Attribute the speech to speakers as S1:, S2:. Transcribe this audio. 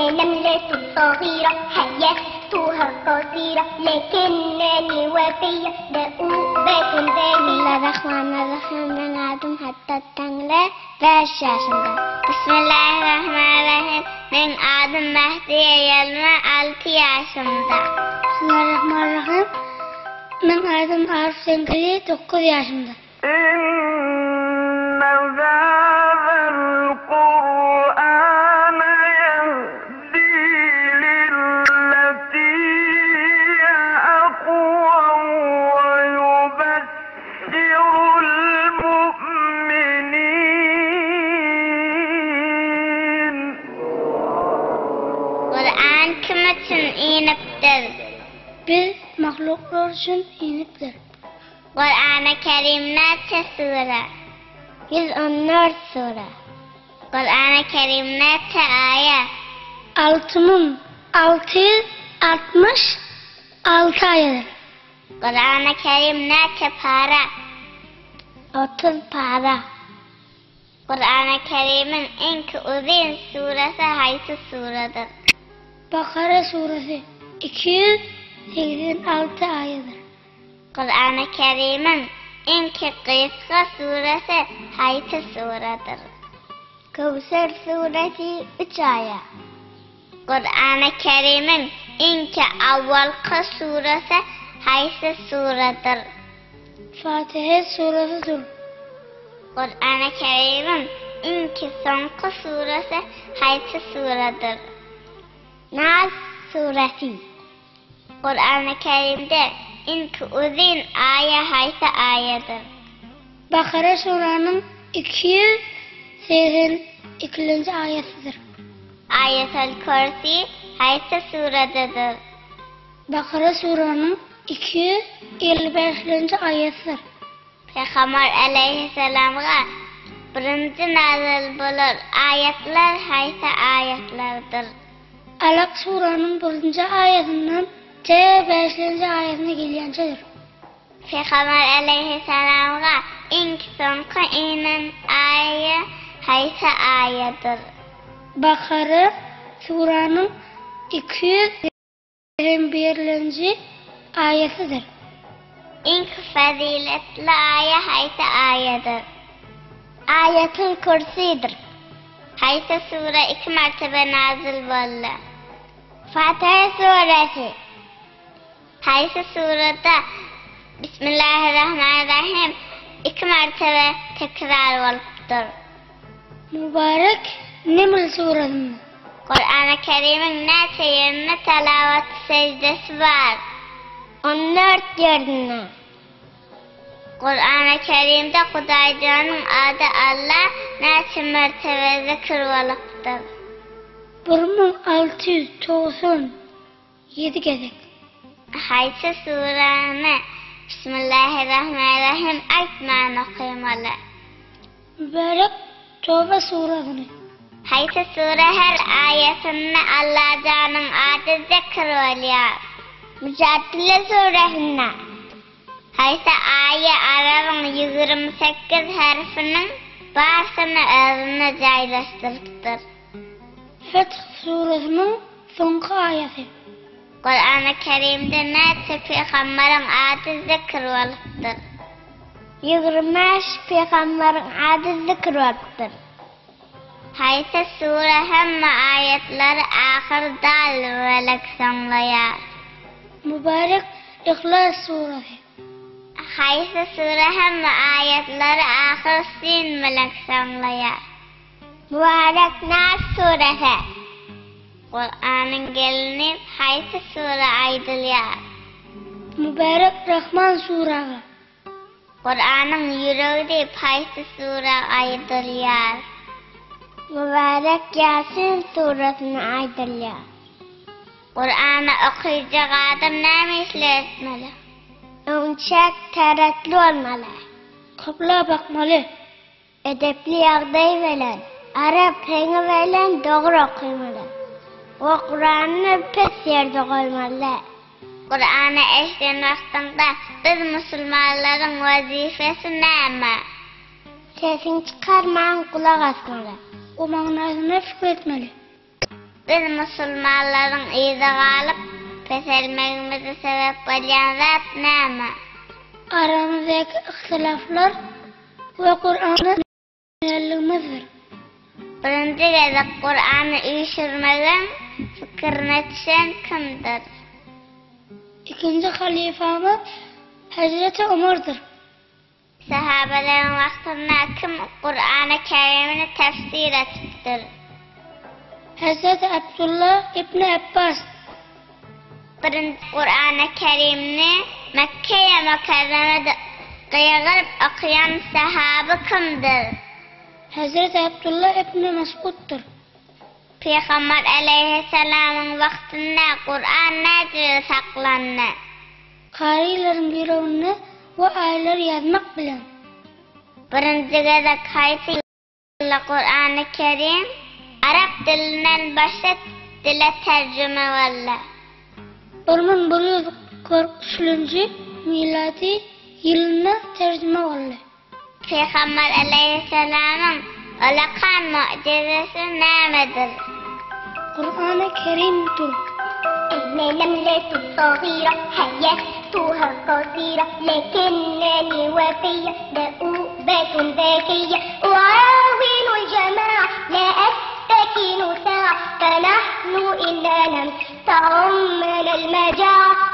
S1: نملة صغيرة هيأتها قصيرة لكنني وفية دؤوبة دامية. الرحمن الرحيم من عدم حتى التنجلة 5 yaşında. Bismillahirrahmanirrahim من adım Mehdiye Yelme 6 yaşında. Bismillahirrahmanirrahim من adım Arif Senkeli 9 yaşında. Kur'an kim için iniptir? Biz mahluklar için iniptir. Kur'an-ı Kerim neçe sure? 114 sure. Kur'an-ı Kerim neçe ayet? 6666 ayet. Kur'an-ı Kerim neçe para? 30 para. Kur'an-ı Kerim'in en uzun suresi hangi suredir? Bakara suresi 286 ayettir. Kur'an-ı Kerim'in en kısa suresi hangi suredir? Kevser suresi 3 ayet. Kur'an-ı Kerim'in en avvalki suresi hangi suredir? Fatiha suresidir. Kur'an-ı Kerim'in en sonki suresi hangi suredir? Nas suresi. Kur'an-ı Kerim'de en uzun ayet hangi ayettir? Bakara surenin 282. ayetidir. Ayet-el Kürsi hangi surededir? Bakara surenin 255. ayetidir. Peygamber aleyhisselam'a birinci nazil bulur ayetler hangi ayetlerdir? Alaq surenin 1. ayetinden C5. ayetine gelyencedir. Peygamber aleyhisselam'a en sonki inen ayet hangi ayettir? Bakara surenin 221. ayetidir. En faziletli ayet hangi ayettir? Ayet-el Kürsi'dir. Hangi sure 2 mertebe nazil oldu? Fatiha suresi. Hangi surede Bismillahirrahmanirrahim 2 mertebe tekrar oluptur? Mübarek Neml suresi. Kur'an-ı Kerim'in neçe yerine telavat secdesi var? 14 yerine. Kur'an-ı Kerim'de Kudaycan'ın adı Allah neçe mertebe zikr oluptur? 1697 gedek. Hangi sureni Bismillahirrahmanirrahim aytman okuymalı? Mübarek Tövbe suresini. Hangi sure her ayetinde Allah'ın adı zikr oluyor? Mücadele suresinde. Hangi ayet Arap'ın 28 harfinin başını özüne yerleştirmiştir? Feth suresinin sonki ayeti. Kur'an-ı Kerim'de neçe peygamberin adı zikr oluptur? 25 peygamberin adı zikr oluptur. Hangi sure hem ayetleri ahir dal velek sanlayar? Mübarek İhlas suresi. Hangi sure hem ayetleri ahir sin melek sanlayar? Mübarek Nas suresi. Kur'an'ın gelini hangi sure aydılıyor? Mübarek Rahman suresi. Kur'an'ın yüreği hangi sure aydılıyor? Mübarek Yasin suresini aydılıyor. Kur'an'ı okuyacak adam ne misli etmeli? Önçek teretli olmalı. Kıbla bakmalı. Edepli yağday veren, Arap rengi veren doğru okuymalı. O Kur'an'ı pes yerde koymalı. Kur'an'ı eşliğin vaktinde biz Müslümanların vazifesi ne mi? Sesini çıkarmayan kulak asmalı. O manasına fikretmeli. Biz musulmanların iyide kalıp peselmegimize sebep bolýan zat näme? Aramyzdaki ihtilaflar we Kur'anyň nämeligimizdir. Birinci gezek Kur'an'ı üýşürmegen fikirine düşen kimdir? İkinci halifamız Hazreti Ömer'dir. Sahabelerin vaktinde kim Kur'an-ı Kerim'ini tefsir etmiştir? Hazreti Abdullah İbni Abbas. Birinci Kur'an-ı Kerim'ni Mekke'ye Mükerreme'de kıyıgırıp okuyan sahabe kimdir? Hazreti Abdullah İbni Mesud'dur. Peygamber aleyhisselamın vaktinde Kur'an nerede saklandı? Karilerin birovini ve aylar yazmak bilen. Birinci gede kaysi Kur'an-ı Kerim Arap dilinden başka dile tercüme valla. 1143 miladi yılına tercüme valla. Peygamber aleyhisselamın olakan mucizesi nemedir? Kur'an-ı Kerim'dir. إني نملة صغيرة حياتها قصيرة لكنني وفية دؤوبة ذكية أعاون الجماعة لا أستكن ساعة فنحن إن نمس تعمل المجاعة